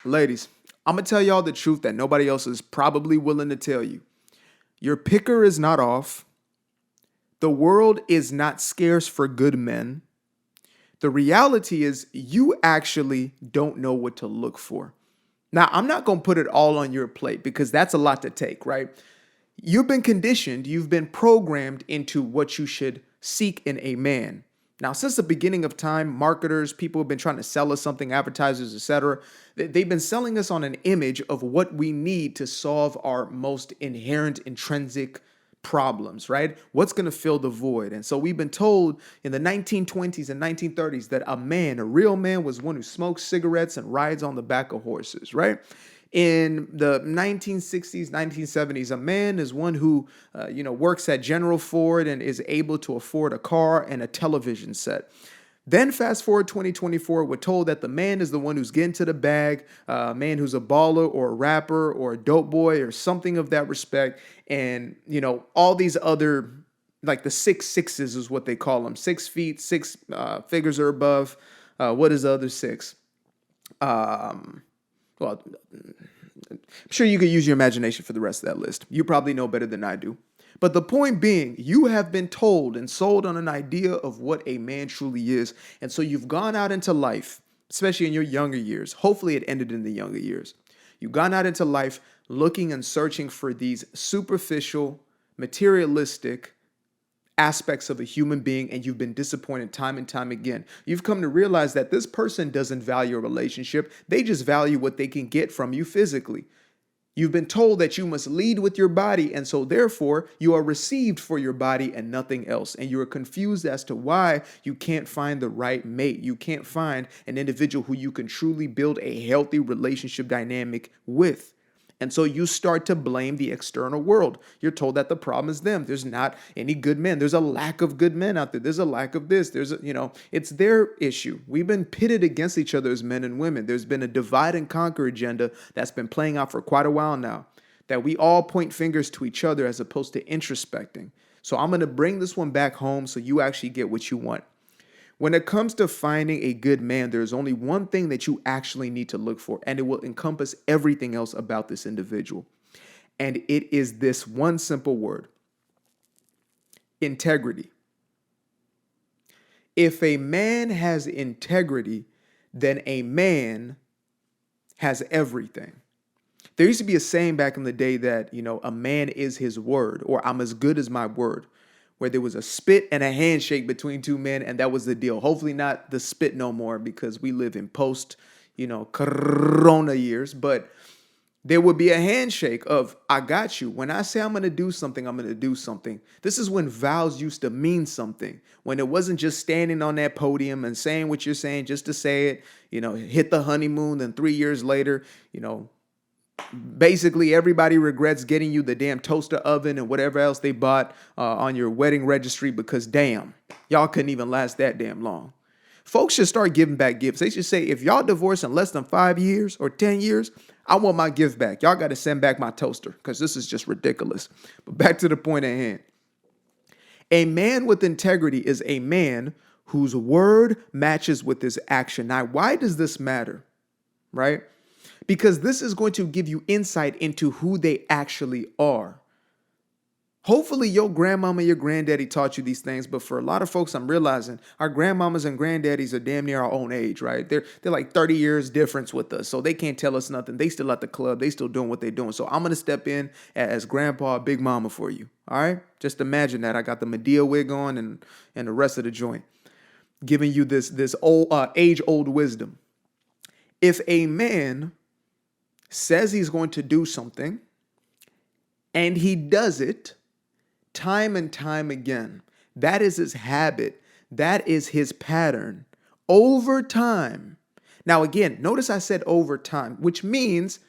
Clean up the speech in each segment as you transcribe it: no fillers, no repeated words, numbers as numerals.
Ladies, I'm going to tell y'all the truth that nobody else is probably willing to tell you. Your picker is not off. The world is not scarce for good men. The reality is, you actually don't know what to look for. Now, I'm not going to put it all on your plate because that's a lot to take, right? You've been conditioned, you've been programmed into what you should seek in a man. Now, since the beginning of time, marketers, people have been trying to sell us something, advertisers, etc. They've been selling us on an image of what we need to solve our most inherent, intrinsic problems, right? What's going to fill the void? And so we've been told in the 1920s and 1930s that a man, a real man, was one who smokes cigarettes and rides on the back of horses, right? In the 1960s, 1970s, a man is one who, works at General Ford and is able to afford a car and a television set. Then fast forward 2024, we're told that the man is the one who's getting to the bag, a man who's a baller or a rapper or a dope boy or something of that respect. And, all these other, like the 6 6s is what they call them. 6 feet, six figures or above. What is the other six? Well, I'm sure you could use your imagination for the rest of that list. You probably know better than I do. But the point being, you have been told and sold on an idea of what a man truly is. And so you've gone out into life, especially in your younger years. Hopefully it ended in the younger years. You've gone out into life looking and searching for these superficial, materialistic aspects of a human being, and you've been disappointed time and time again. You've come to realize that this person doesn't value a relationship. They just value what they can get from you physically. You've been told that you must lead with your body, and so therefore you are received for your body and nothing else. And you are confused as to why you can't find the right mate. You can't find an individual who you can truly build a healthy relationship dynamic with. And so you start to blame the external world. You're told that the problem is them. There's not any good men. There's a lack of good men out there. There's a lack of this. It's their issue. We've been pitted against each other as men and women. There's been a divide and conquer agenda that's been playing out for quite a while now, that we all point fingers to each other as opposed to introspecting. So I'm going to bring this one back home so you actually get what you want. When it comes to finding a good man, there's only one thing that you actually need to look for, and it will encompass everything else about this individual. And it is this one simple word: integrity. If a man has integrity, then a man has everything. There used to be a saying back in the day that, a man is his word, or I'm as good as my word, where there was a spit and a handshake between two men, and that was the deal. Hopefully not the spit no more, because we live in post, corona years, but there would be a handshake of, I got you. When I say I'm going to do something, I'm going to do something. This is when vows used to mean something, when it wasn't just standing on that podium and saying what you're saying just to say it, hit the honeymoon, then 3 years later, basically everybody regrets getting you the damn toaster oven and whatever else they bought on your wedding registry, because damn, y'all couldn't even last that damn long. Folks should start giving back gifts. They should say, if y'all divorce in less than 5 years or 10 years, I want my gift back. Y'all got to send back my toaster, because this is just ridiculous. But back to the point at hand. A man with integrity is a man whose word matches with his action. Now, why does this matter? Right? Because this is going to give you insight into who they actually are. Hopefully your grandmama, your granddaddy taught you these things, but for a lot of folks, I'm realizing our grandmamas and granddaddies are damn near our own age, right? They're like 30 years difference with us, so they can't tell us nothing. They still at the club. They still doing what they're doing. So I'm going to step in as grandpa, big mama for you, all right? Just imagine that. I got the Medea wig on and the rest of the joint, giving you this old age-old wisdom. If a man says he's going to do something and he does it time and time again, that is his habit, that is his pattern over time. Now again, notice I said over time, which means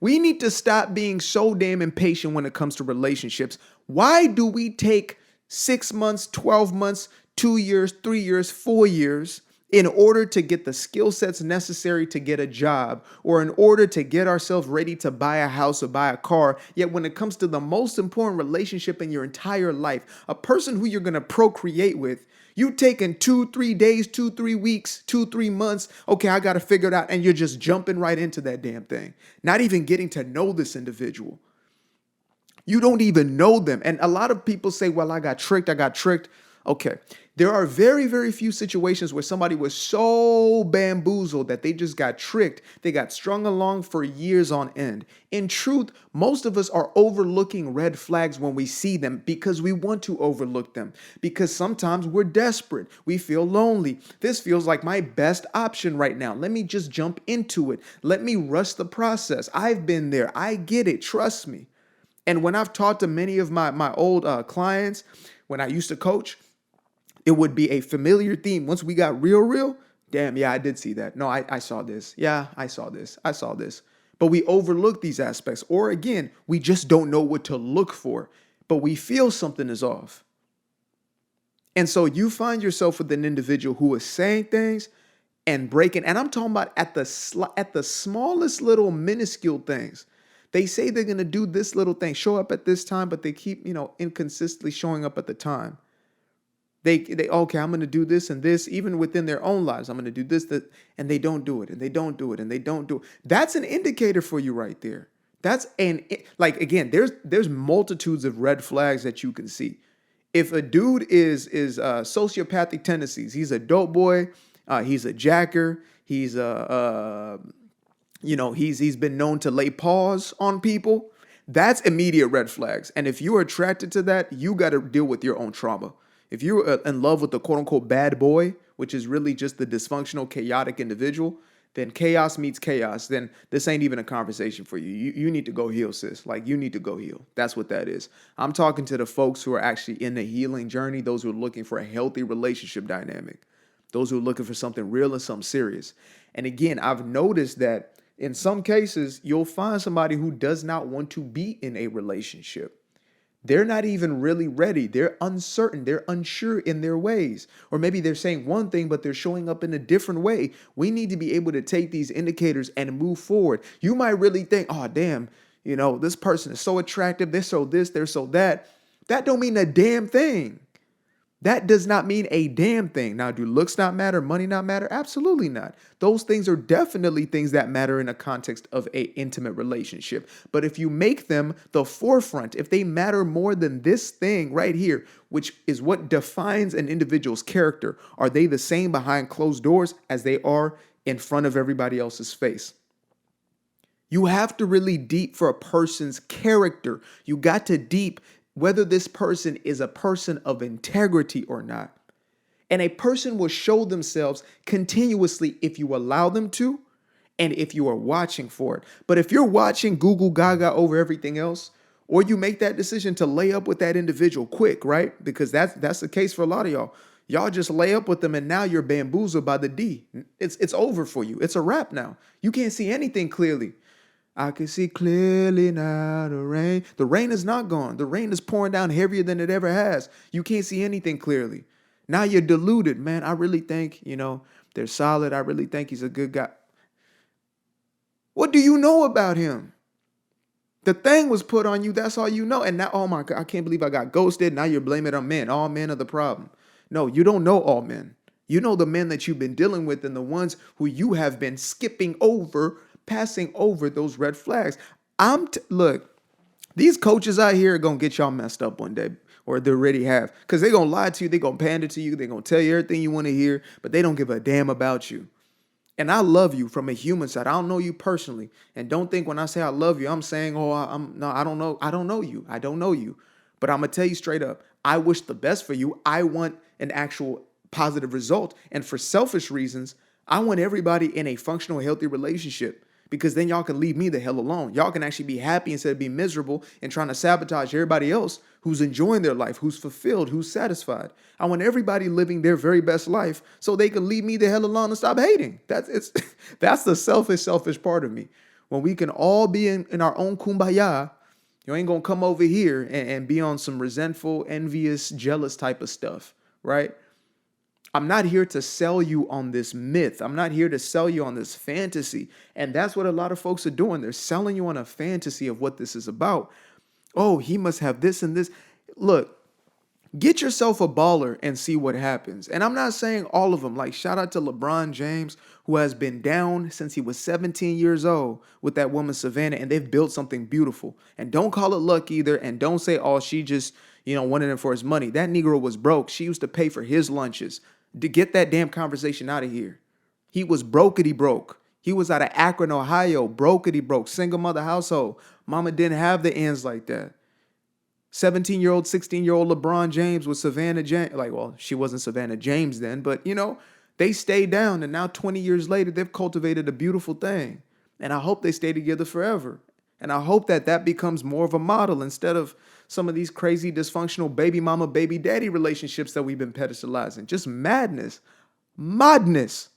we need to stop being so damn impatient when it comes to relationships. Why do we take 6 months, 12 months, 2 years, 3 years, 4 years in order to get the skill sets necessary to get a job, or in order to get ourselves ready to buy a house or buy a car? Yet when it comes to the most important relationship in your entire life, a person who you're going to procreate with, You taking 2, 3 days, 2, 3 weeks, 2, 3 months. Okay, I got to figure it out. And you're just jumping right into that damn thing. Not even getting to know this individual. You don't even know them. And a lot of people say, well, I got tricked. I got tricked. Okay. There are very, very few situations where somebody was so bamboozled that they just got tricked. They got strung along for years on end. In truth, most of us are overlooking red flags when we see them because we want to overlook them. Because sometimes we're desperate. We feel lonely. This feels like my best option right now. Let me just jump into it. Let me rush the process. I've been there. I get it. Trust me. And when I've talked to many of my old clients, when I used to coach, it would be a familiar theme. Once we got real, damn, yeah, I did see that. No, I saw this. Yeah, I saw this. I saw this. But we overlook these aspects. Or again, we just don't know what to look for, but we feel something is off. And so you find yourself with an individual who is saying things and breaking, and I'm talking about at the smallest little minuscule things. They say they're going to do this little thing, show up at this time, but they keep, inconsistently showing up at the time. They okay, I'm going to do this and this, even within their own lives. I'm going to do this, that, and they don't do it, and they don't do it, and they don't do it. That's an indicator for you right there. Again, there's multitudes of red flags that you can see. If a dude is sociopathic tendencies, he's a dope boy, he's a jacker, he's he's been known to lay paws on people. That's immediate red flags. And if you're attracted to that, you got to deal with your own trauma. If you're in love with the quote unquote bad boy, which is really just the dysfunctional, chaotic individual, then chaos meets chaos. Then this ain't even a conversation for you. You need to go heal, sis. Like, you need to go heal. That's what that is. I'm talking to the folks who are actually in the healing journey, those who are looking for a healthy relationship dynamic, those who are looking for something real and something serious. And again, I've noticed that in some cases, you'll find somebody who does not want to be in a relationship. They're not even really ready. They're uncertain. They're unsure in their ways. Or maybe they're saying one thing, but they're showing up in a different way. We need to be able to take these indicators and move forward. You might really think, oh, damn, this person is so attractive. They're so this, they're so that. That don't mean a damn thing. That does not mean a damn thing. Now, do looks not matter? Money not matter? Absolutely not. Those things are definitely things that matter in a context of an intimate relationship. But if you make them the forefront, if they matter more than this thing right here, which is what defines an individual's character, are they the same behind closed doors as they are in front of everybody else's face? You have to really deep for a person's character. You got to deep whether this person is a person of integrity or not. And a person will show themselves continuously if you allow them to and if you are watching for it. But if you're watching Google Gaga over everything else, or you make that decision to lay up with that individual quick, right? Because that's the case for a lot of y'all. Y'all just lay up with them and now you're bamboozled by the D. It's over for you. It's a wrap now. You can't see anything clearly. I can see clearly now the rain. The rain is not gone. The rain is pouring down heavier than it ever has. You can't see anything clearly. Now you're deluded, man. I really think, they're solid. I really think he's a good guy. What do you know about him? The thing was put on you. That's all you know. And now, oh my God, I can't believe I got ghosted. Now you're blaming it on men. All men are the problem. No, you don't know all men. You know the men that you've been dealing with and the ones who you have been skipping over, passing over those red flags. Look, these coaches out here are going to get y'all messed up one day, or they already have, because they're going to lie to you. They're going to pander to you. They're going to tell you everything you want to hear, but they don't give a damn about you. And I love you from a human side. I don't know you personally. And don't think when I say I love you, I'm saying, I don't know. I don't know you. I don't know you. But I'm going to tell you straight up, I wish the best for you. I want an actual positive result. And for selfish reasons, I want everybody in a functional, healthy relationship, because then y'all can leave me the hell alone. Y'all can actually be happy instead of being miserable and trying to sabotage everybody else who's enjoying their life, who's fulfilled, who's satisfied. I want everybody living their very best life so they can leave me the hell alone and stop hating. That's the selfish part of me. When we can all be in our own kumbaya, you ain't going to come over here and be on some resentful, envious, jealous type of stuff, right? I'm not here to sell you on this myth. I'm not here to sell you on this fantasy. And that's what a lot of folks are doing. They're selling you on a fantasy of what this is about. Oh, he must have this and this. Look, Get yourself a baller and see what happens. And I'm not saying all of them. Like, shout out to LeBron James, who has been down since he was 17 years old with that woman, Savannah, and they've built something beautiful. And don't call it luck either. And don't say, oh, she just, wanted him for his money. That Negro was broke. She used to pay for his lunches. To get that damn conversation out of here. He was brokety broke. He was out of Akron, Ohio, brokety broke, single mother household. Mama didn't have the ends like that. 17-year-old, 16-year-old LeBron James with Savannah James. Like, well, she wasn't Savannah James then, but, they stayed down. And now 20 years later, they've cultivated a beautiful thing. And I hope they stay together forever. And I hope that becomes more of a model instead of some of these crazy dysfunctional baby mama, baby daddy relationships that we've been pedestalizing. Just madness. Madness.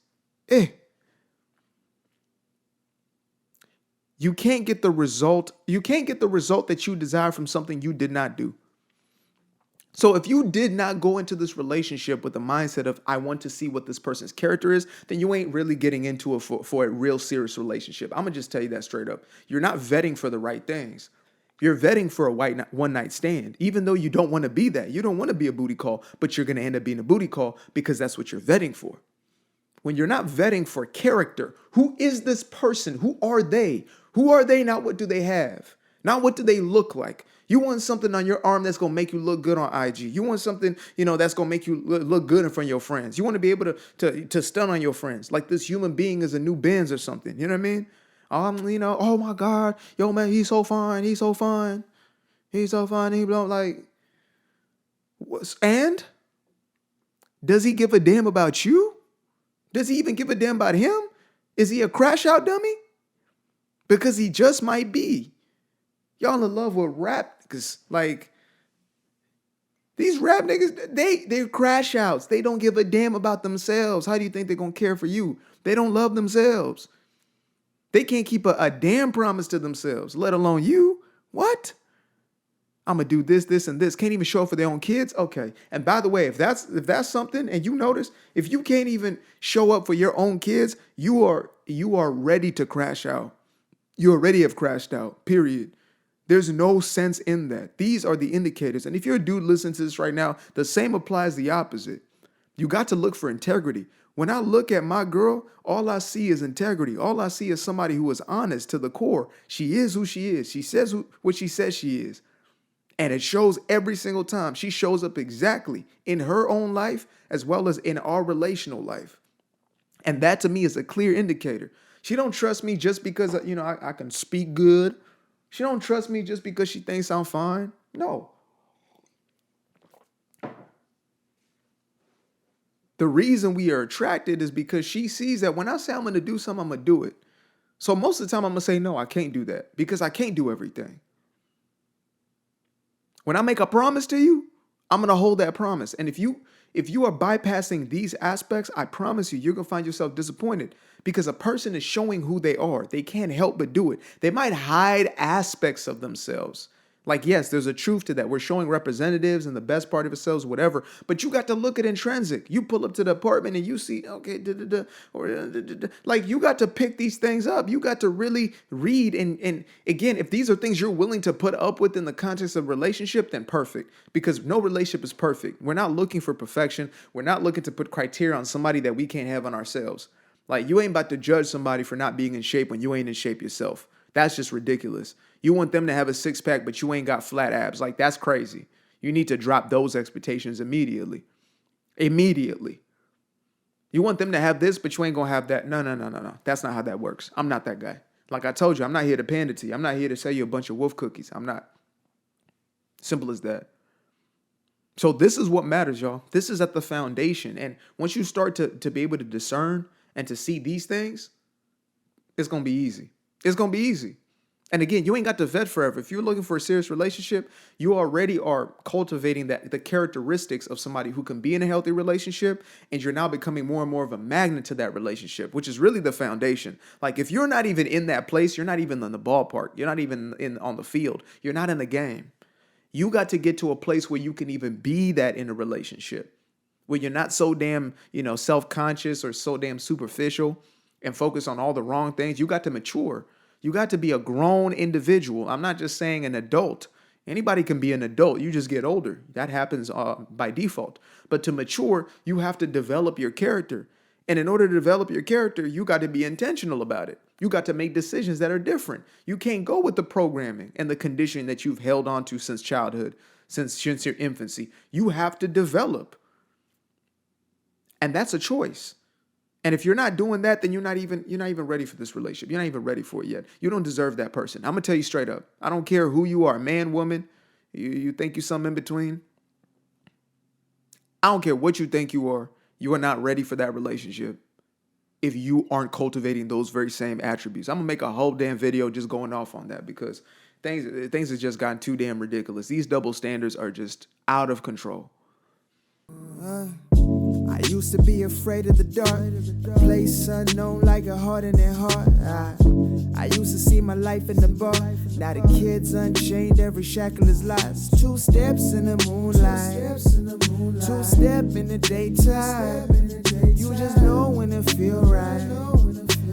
You can't get the result. You can't get the result that you desire from something you did not do. So if you did not go into this relationship with the mindset of, I want to see what this person's character is, then you ain't really getting into it for a real serious relationship. I'm going to just tell you that straight up. You're not vetting for the right things. You're vetting for a one-night stand, even though you don't want to be that. You don't want to be a booty call, but you're going to end up being a booty call because that's what you're vetting for. When you're not vetting for character, who is this person? Who are they? Who are they? Not what do they have? Not what do they look like? You want something on your arm that's going to make you look good on IG. You want something, that's going to make you look good in front of your friends. You want to be able to stun on your friends. Like this human being is a new Benz or something. You know what I mean? Oh my God. Yo, man, he's so fine. He's so fine. He's so fine. He don't like, and does he give a damn about you? Does he even give a damn about him? Is he a crash out dummy? Because he just might be. Y'all in love with rap because these rap niggas, they're crash outs. They don't give a damn about themselves. How do you think they're going to care for you? They don't love themselves. They can't keep a damn promise to themselves, let alone you. What? I'm going to do this, this, and this. Can't even show up for their own kids? Okay. And by the way, if that's something, and you notice, if you can't even show up for your own kids, you are ready to crash out. You already have crashed out, period. There's no sense in that. These are the indicators. And if you're a dude listening to this right now, the same applies the opposite. You got to look for integrity. When I look at my girl, all I see is integrity. All I see is somebody who is honest to the core. She is who she is. She says what she says she is. And it shows every single time. She shows up exactly in her own life as well as in our relational life. And that to me is a clear indicator. She don't trust me just because, I can speak good. She don't trust me just because she thinks I'm fine. No. The reason we are attracted is because she sees that when I say I'm going to do something, I'm going to do it. So most of the time I'm going to say, no, I can't do that because I can't do everything. When I make a promise to you, I'm going to hold that promise. And if you are bypassing these aspects, I promise you're going to find yourself disappointed because a person is showing who they are. They can't help but do it. They might hide aspects of themselves. Like, yes, there's a truth to that. We're showing representatives and the best part of ourselves, whatever. But you got to look at intrinsic. You pull up to the apartment and you see, okay, like you got to pick these things up. You got to really read. And again, if these are things you're willing to put up with in the context of relationship, then perfect. Because no relationship is perfect. We're not looking for perfection. We're not looking to put criteria on somebody that we can't have on ourselves. Like you ain't about to judge somebody for not being in shape when you ain't in shape yourself. That's just ridiculous. You want them to have a six-pack, but you ain't got flat abs. Like, that's crazy. You need to drop those expectations immediately. Immediately. You want them to have this, but you ain't going to have that. No. That's not how that works. I'm not that guy. Like I told you, I'm not here to pander to you. I'm not here to sell you a bunch of wolf cookies. I'm not. Simple as that. So this is what matters, y'all. This is at the foundation. And once you start to be able to discern and to see these things, it's going to be easy. It's going to be easy. And again, you ain't got to vet forever. If you're looking for a serious relationship, you already are cultivating the characteristics of somebody who can be in a healthy relationship, and you're now becoming more and more of a magnet to that relationship, which is really the foundation. Like if you're not even in that place, you're not even in the ballpark. You're not even on the field. You're not in the game. You got to get to a place where you can even be that in a relationship, where you're not so damn, self-conscious or so damn superficial and focus on all the wrong things. You got to mature. You got to be a grown individual. I'm not just saying an adult. Anybody can be an adult. You just get older. That happens by default. But to mature, you have to develop your character. And in order to develop your character, you got to be intentional about it. You got to make decisions that are different. You can't go with the programming and the conditioning that you've held on to since childhood, since your infancy. You have to develop. And that's a choice. And if you're not doing that, then you're not even ready for this relationship. You're not even ready for it yet. You don't deserve that person. I'm gonna tell you straight up. I don't care who you are, man, woman. You think you something in between. I don't care what you think you are. You are not ready for that relationship if you aren't cultivating those very same attributes. I'm gonna make a whole damn video just going off on that because things have just gotten too damn ridiculous. These double standards are just out of control. I used to be afraid of the dark, place unknown like a heart in their heart. I used to see my life in the bar. Now the kids unchained, every shackle is lost. 2 steps in the moonlight, 2 step in the daytime. You just know when it feel right.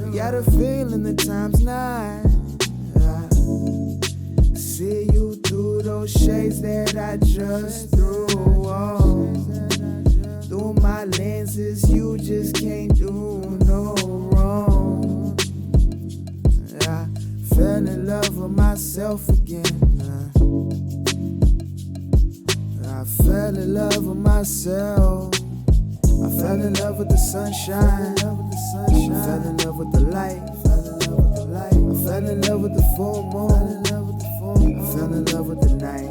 You got a feeling the time's not. See you through those shades that I just threw on. Through my lenses, you just can't do no wrong. I fell in love with myself again. I fell in love with myself. I fell in love with the sunshine. I fell in love with the light. I fell in love with the full moon. I fell in love with the night.